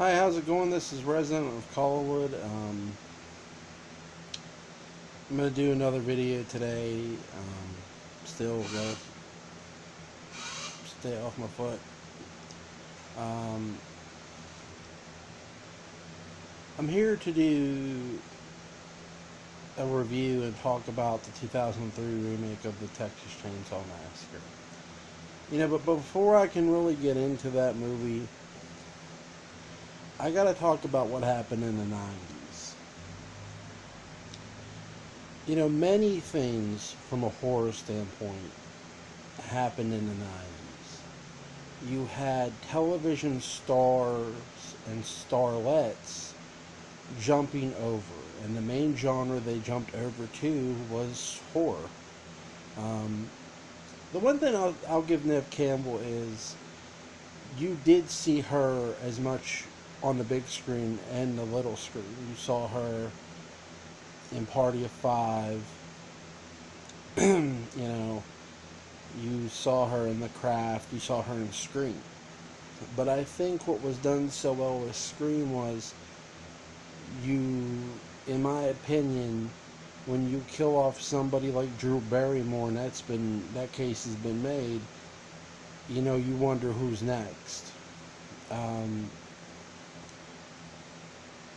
Hi, how's it going? This is Resident of Collarwood. I'm gonna do another video today. Still gotta stay off my foot. Um, I'm here to do a review and talk about the 2003 remake of the Texas Chainsaw Massacre. But before I can really get into that movie, I gotta talk about what happened in the 90s. Many things from a horror standpoint happened in the 90s. You had television stars and starlets jumping over, and the main genre they jumped over to was horror. Um, the one thing I'll give Neve Campbell is you did see her as much on the big screen and the little screen. You saw her in Party of Five. You saw her in The Craft. You saw her in Scream. But I think what was done so well with Scream was you, in my opinion, when you kill off somebody like Drew Barrymore, and that case has been made, you wonder who's next.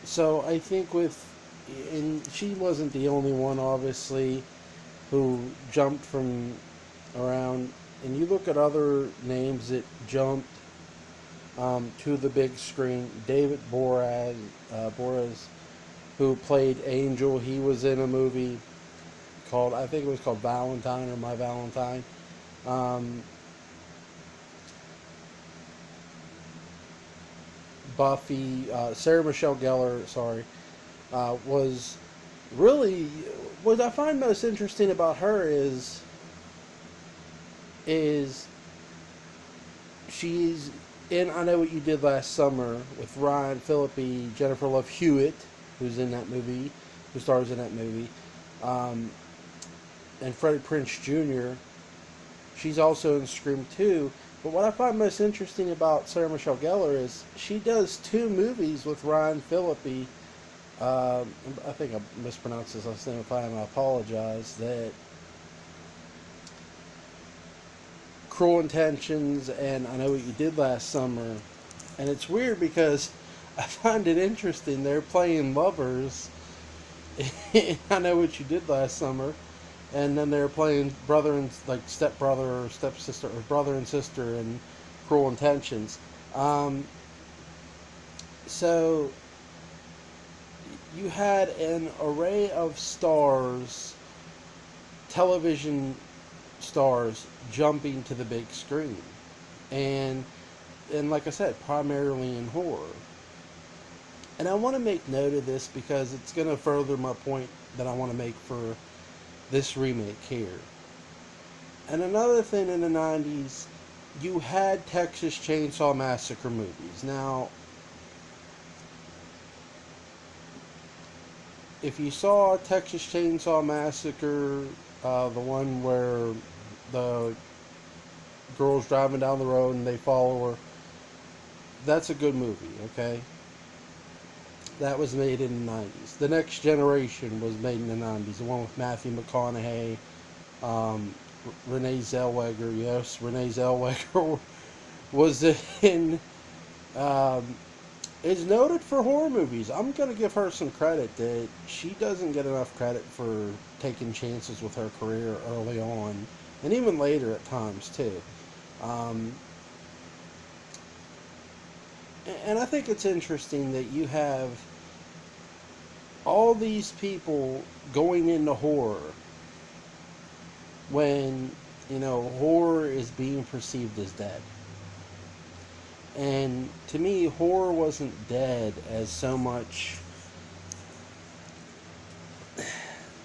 So I think and she wasn't the only one, obviously, who jumped from around. And you look at other names that jumped to the big screen. David Boreas, who played Angel, he was in a movie called, I think it was called Valentine or My Valentine. Buffy, Sarah Michelle Gellar, sorry, was really, what I find most interesting about her is she's in I Know What You Did Last Summer with Ryan Phillippe, Jennifer Love Hewitt, who's in that movie, who stars in that movie, and Freddie Prinze Jr. She's also in Scream 2. But what I find most interesting about Sarah Michelle Gellar is she does two movies with Ryan Phillippe. I think I mispronounced his last name. If I am, I apologize. That Cruel Intentions and I Know What You Did Last Summer. And it's weird because I find it interesting. They're playing lovers in I Know What You Did Last Summer. And then they're playing brother and stepbrother or stepsister or brother and sister in Cruel Intentions. So you had an array of stars, television stars, jumping to the big screen, and like I said, primarily in horror. And I want to make note of this because it's going to further my point that I want to make for this remake here. And another thing in the 90s, you had Texas Chainsaw Massacre movies. Now, if you saw Texas Chainsaw Massacre, the one where the girl's driving down the road and they follow her, that's a good movie, okay? That was made in the 90s. The Next Generation was made in the 90s. The one with Matthew McConaughey, Renee Zellweger. Yes, Renee Zellweger was in. Is noted for horror movies. I'm going to give her some credit that she doesn't get enough credit for taking chances with her career early on, and even later at times too. And I think it's interesting that you have all these people going into horror when, horror is being perceived as dead. And to me, horror wasn't dead as so much.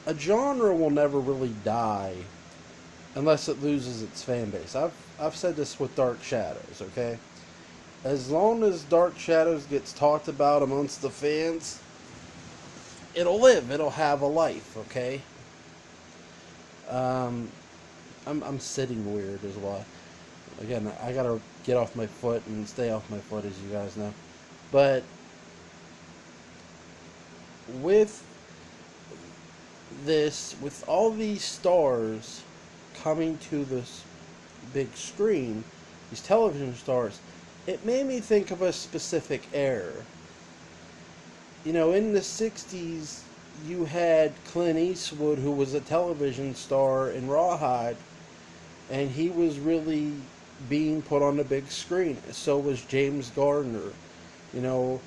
A genre will never really die unless it loses its fan base. I've said this with Dark Shadows, okay? As long as Dark Shadows gets talked about amongst the fans, it'll live. It'll have a life, okay? I'm sitting weird as well. Again, I gotta get off my foot and stay off my foot, as you guys know. But with with all these stars coming to this big screen, these television stars, it made me think of a specific era. You know, in the 60s, you had Clint Eastwood, who was a television star in Rawhide, and he was really being put on the big screen. So was James Gardner, you know,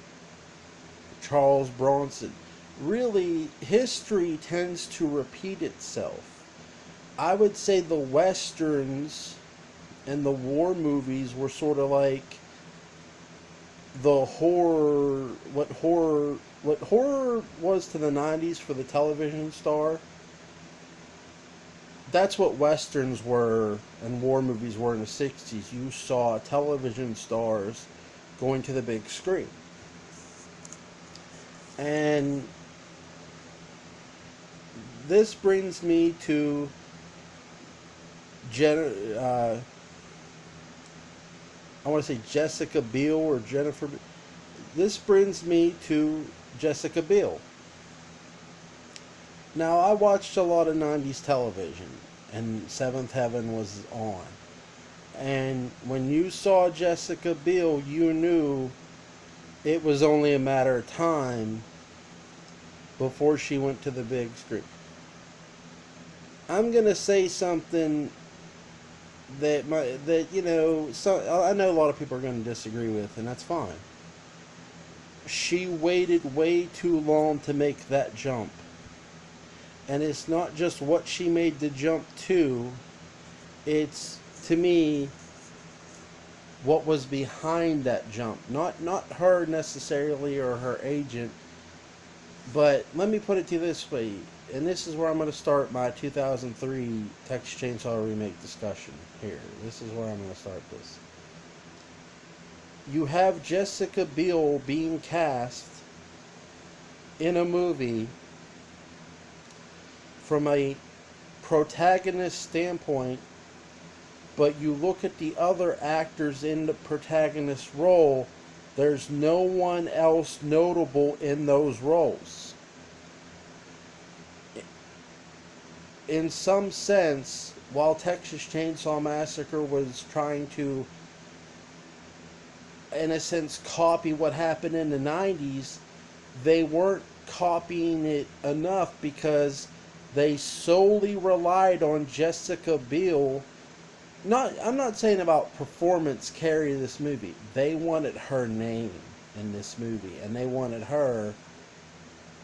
Charles Bronson. Really, history tends to repeat itself. I would say the westerns and the war movies were sort of like the horror, what horror was to the 90s for the television star. That's what westerns were and war movies were in the 60s. You saw television stars going to the big screen. And this brings me to I want to say Jessica Biel or Jennifer. This brings me to Jessica Biel. Now, I watched a lot of 90s television, and Seventh Heaven was on. And when you saw Jessica Biel, you knew it was only a matter of time before she went to the big screen. I'm going to say something that I know a lot of people are going to disagree with, and that's fine. She waited way too long to make that jump. And it's not just what she made the jump to, it's, to me, what was behind that jump. Not her necessarily or her agent, but let me put it to you this way, and this is where I'm going to start my 2003 Texas Chainsaw Remake discussion here. This is where I'm going to start this. You have Jessica Biel being cast in a movie from a protagonist standpoint, but you look at the other actors in the protagonist role, there's no one else notable in those roles. In some sense, while Texas Chainsaw Massacre was trying to, in a sense, copy what happened in the 90s, they weren't copying it enough because they solely relied on Jessica Biel. I'm not saying about performance carry this movie. They wanted her name in this movie, and they wanted her.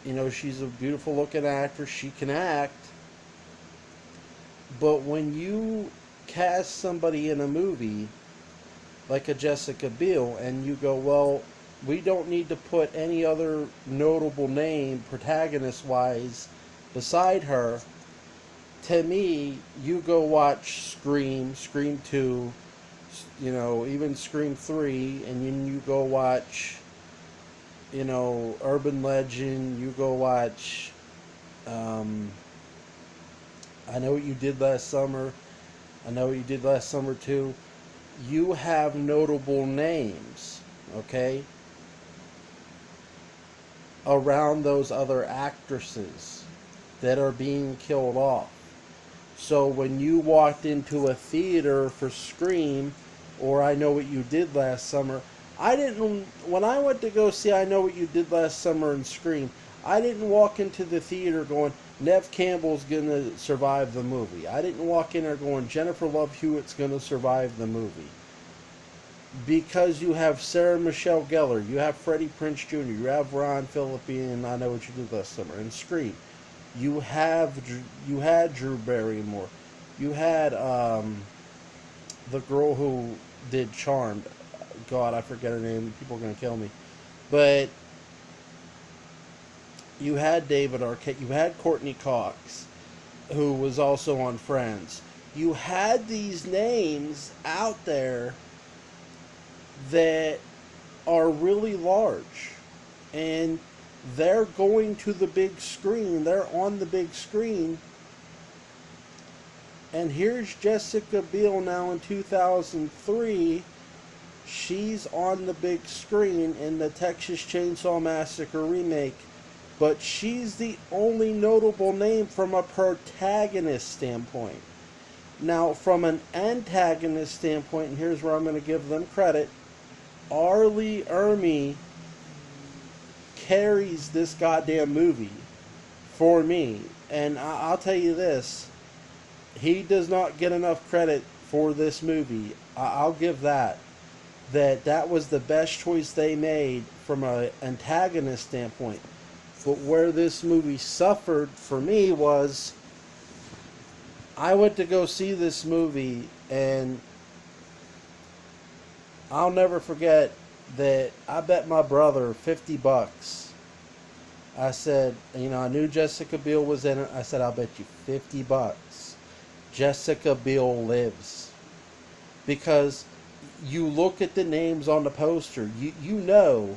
You know, she's a beautiful looking actress. She can act. But when you cast somebody in a movie like a Jessica Biel, and you go, well, we don't need to put any other notable name protagonist-wise beside her. To me, you go watch Scream 2, you know, even Scream 3, and then you go watch, you know, Urban Legend, you go watch, I Know What You Did Last Summer, I Know What You Did Last Summer too. You have notable names, okay, around those other actresses that are being killed off. So when you walked into a theater for Scream or I Know What You Did Last Summer, when I went to go see I Know What You Did Last Summer and Scream, I didn't walk into the theater going, Neve Campbell's going to survive the movie. I didn't walk in there going, Jennifer Love Hewitt's going to survive the movie. Because you have Sarah Michelle Gellar, you have Freddie Prinze Jr., you have Ron Phillippe in I Know What You Did Last Summer, and Scream. You had Drew Barrymore. You had the girl who did Charmed. God, I forget her name. People are going to kill me. But you had David Arquette. You had Courtney Cox, who was also on Friends. You had these names out there that are really large. And they're going to the big screen. They're on the big screen. And here's Jessica Biel now in 2003. She's on the big screen in the Texas Chainsaw Massacre remake, but she's the only notable name from a protagonist standpoint. Now, from an antagonist standpoint, and here's where I'm going to give them credit, Arlie Ermy carries this goddamn movie for me. And I'll tell you this, he does not get enough credit for this movie. I'll give that. That was the best choice they made from an antagonist standpoint. But where this movie suffered for me was I went to go see this movie, and I'll never forget that I bet my brother $50. I said, I knew Jessica Biel was in it. I said, I'll bet you $50. Jessica Biel lives. Because you look at the names on the poster, you know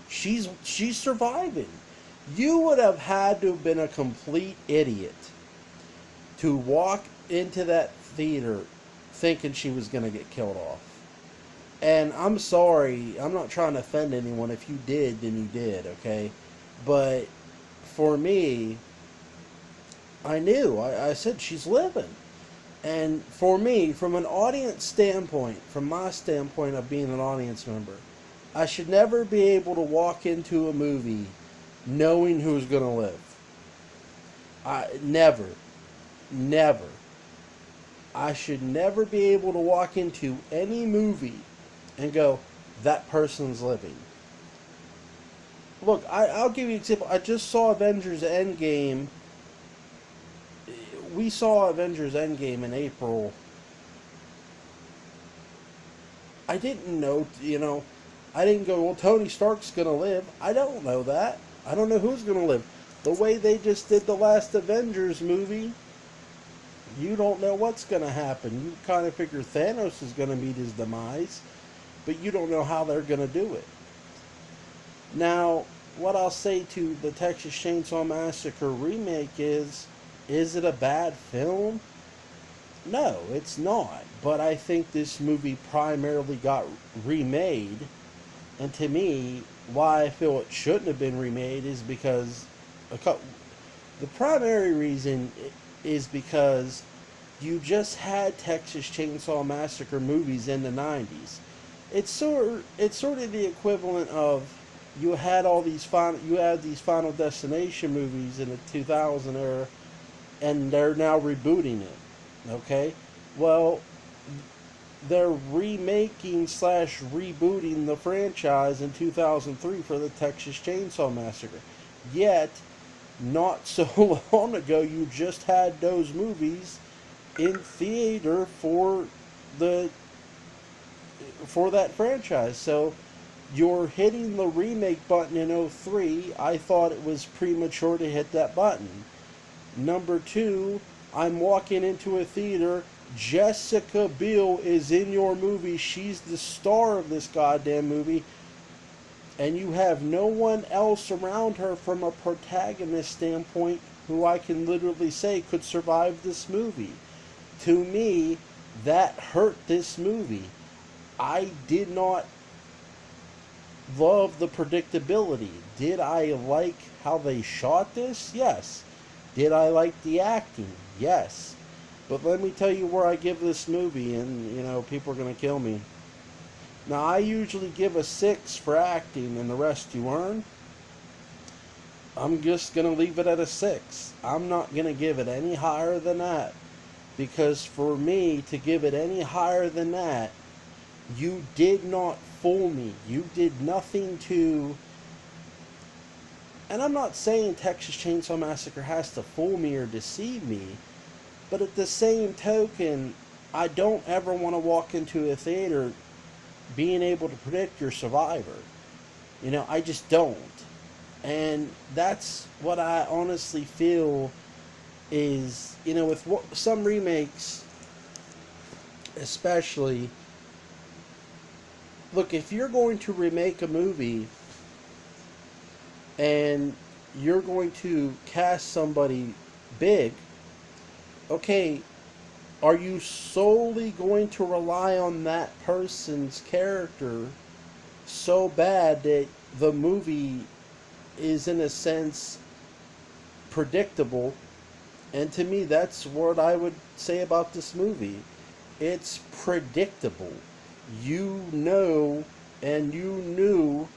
she's surviving. You would have had to have been a complete idiot to walk into that theater thinking she was going to get killed off. And I'm sorry, I'm not trying to offend anyone. If you did, then you did, okay? But for me, I knew. I said she's living. And for me, from an audience standpoint, from my standpoint of being an audience member, I should never be able to walk into a movie knowing who's going to live. Never. Never. I should never be able to walk into any movie and go, that person's living. Look, I'll give you an example. I just saw Avengers Endgame. We saw Avengers Endgame in April. I didn't know, I didn't go, well, Tony Stark's going to live. I don't know that. I don't know who's going to live. The way they just did the last Avengers movie, you don't know what's going to happen. You kind of figure Thanos is going to meet his demise, but you don't know how they're going to do it. Now, what I'll say to the Texas Chainsaw Massacre remake is it a bad film? No, it's not. But I think this movie primarily got remade. And to me, why I feel it shouldn't have been remade is because the primary reason is because you just had Texas Chainsaw Massacre movies in the 90s. It's sort of the equivalent of you had these Final Destination movies in the 2000 era, and they're now rebooting it. Okay? Well, they're remaking / rebooting the franchise in 2003 for the Texas Chainsaw Massacre. Yet, not so long ago, you just had those movies in theater for that franchise. So, you're hitting the remake button in 2003. I thought it was premature to hit that button. Number two, I'm walking into a theater. Jessica Biel is in your movie. She's the star of this goddamn movie. And you have no one else around her from a protagonist standpoint who I can literally say could survive this movie. To me, that hurt this movie. I did not love the predictability. Did I like how they shot this? Yes. Did I like the acting? Yes. But let me tell you where I give this movie, and, people are going to kill me. Now, I usually give a 6 for acting, and the rest you earn. I'm just going to leave it at a 6. I'm not going to give it any higher than that. Because for me to give it any higher than that, you did not fool me. You did nothing to... And I'm not saying Texas Chainsaw Massacre has to fool me or deceive me, but at the same token, I don't ever want to walk into a theater being able to predict your survivor. I just don't. And that's what I honestly feel is, with some remakes, especially, look, if you're going to remake a movie and you're going to cast somebody big, okay, are you solely going to rely on that person's character so bad that the movie is, in a sense, predictable? And to me, that's what I would say about this movie. It's predictable. You know, and you knew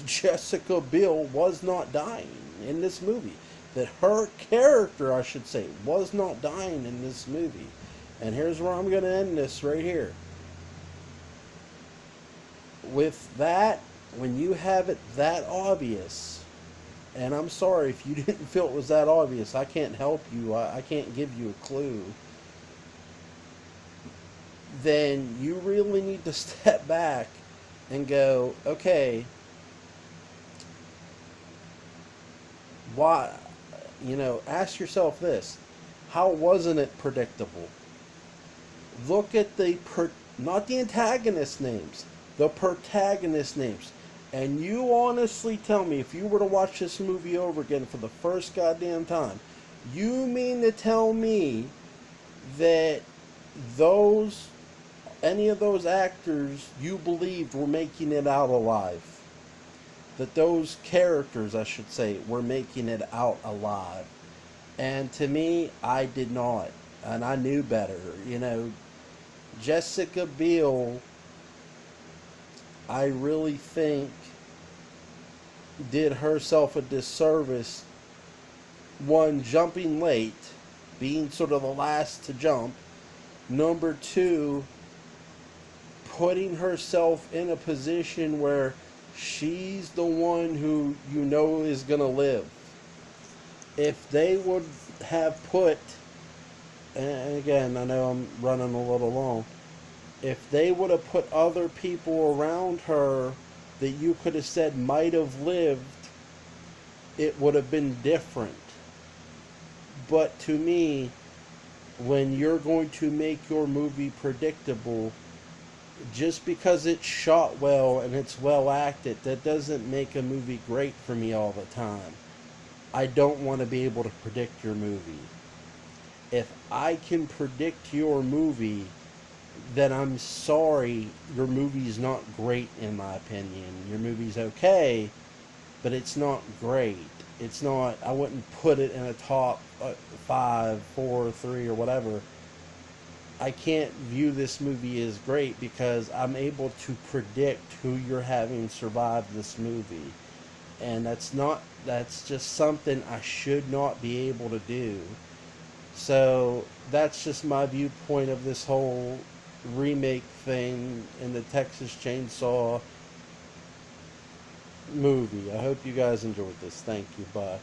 Jessica Biel was not dying in this movie. That her character, I should say, was not dying in this movie. And here's where I'm going to end this right here. With that, when you have it that obvious, and I'm sorry if you didn't feel it was that obvious, I can't help you, I can't give you a clue, then you really need to step back and go, okay, why, ask yourself this: how wasn't it predictable? Look at not the antagonist names, the protagonist names. And you honestly tell me, if you were to watch this movie over again for the first goddamn time, you mean to tell me that those, any of those actors you believed were making it out alive? That those characters, I should say, were making it out alive? And to me, I did not. And I knew better. Jessica Biel, I really think, did herself a disservice. One, jumping late, being sort of the last to jump. Number two, putting herself in a position where she's the one who is going to live. If they would have put, and again, I know I'm running a little long, if they would have put other people around her that you could have said might have lived, it would have been different. But to me, when you're going to make your movie predictable, just because it's shot well and it's well acted, that doesn't make a movie great for me all the time. I don't want to be able to predict your movie. If I can predict your movie, then I'm sorry, your movie's not great in my opinion. Your movie's okay, but it's not great. It's not, I wouldn't put it in a top 5, 4, 3, or whatever. I can't view this movie as great because I'm able to predict who you're having survive this movie. And that's just something I should not be able to do. So that's just my viewpoint of this whole remake thing in the Texas Chainsaw movie. I hope you guys enjoyed this. Thank you. Bye.